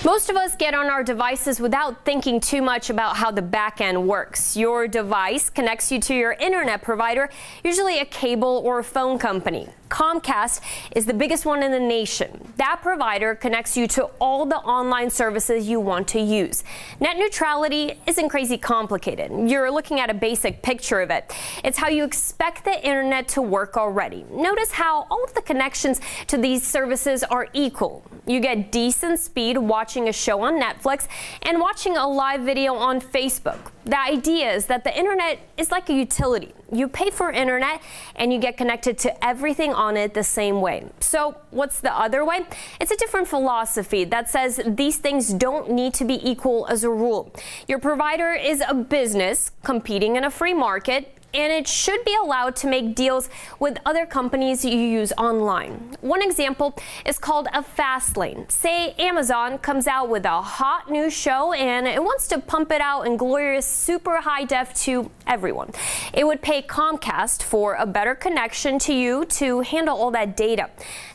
Most of us get on our devices without thinking too much about how the back end works. Your device connects you to your internet provider, usually a cable or a phone company. Comcast is the biggest one in the nation. That provider connects you to all the online services you want to use. Net neutrality isn't crazy complicated. You're looking at a basic picture of it. It's how you expect the internet to work already. Notice how all of the connections to these services are equal. You get decent speed watching a show on Netflix and watching a live video on Facebook. The idea is that the internet is like a utility. You pay for internet and you get connected to everything on it the same way. So what's the other way? It's a different philosophy that says these things don't need to be equal as a rule. Your provider is a business competing in a free market, and it should be allowed to make deals with other companies you use online. One example is called a fast lane. Say Amazon comes out with a hot new show and it wants to pump it out in glorious super high def to everyone. It would pay Comcast for a better connection to you to handle all that data.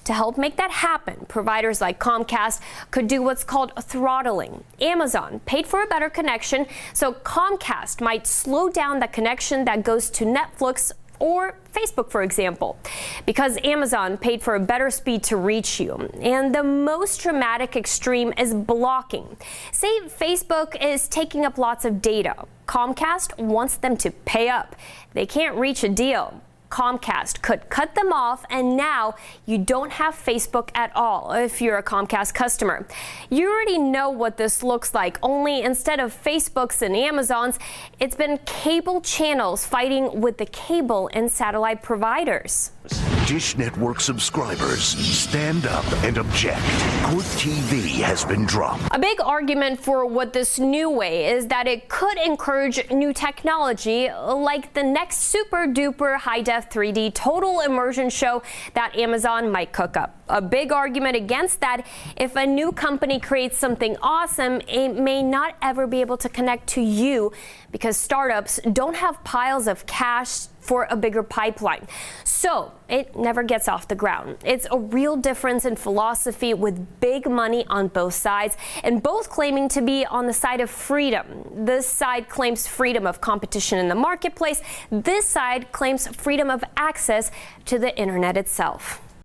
To help make that happen, providers like Comcast could do what's called throttling. Amazon paid for a better connection, so Comcast might slow down the connection that goes to Netflix or Facebook, for example, because Amazon paid for a better speed to reach you. And the most dramatic extreme is blocking. Say Facebook is taking up lots of data. Comcast wants them to pay up. They can't reach a deal. Comcast could cut them off, and now you don't have Facebook at all if you're a Comcast customer. You already know what this looks like, only instead of Facebook's and Amazon's, it's been cable channels fighting with the cable and satellite providers. Dish Network subscribers, stand up and object. Court TV has been dropped. A big argument for what this new way is that it could encourage new technology like the next super duper high-def 3D total immersion show that Amazon might cook up. A big argument against that, if a new company creates something awesome, it may not ever be able to connect to you because startups don't have piles of cash for a bigger pipeline. So it never gets off the ground. It's a real difference in philosophy with big money on both sides and both claiming to be on the side of freedom. This side claims freedom of competition in the marketplace. This side claims freedom of access to the internet itself.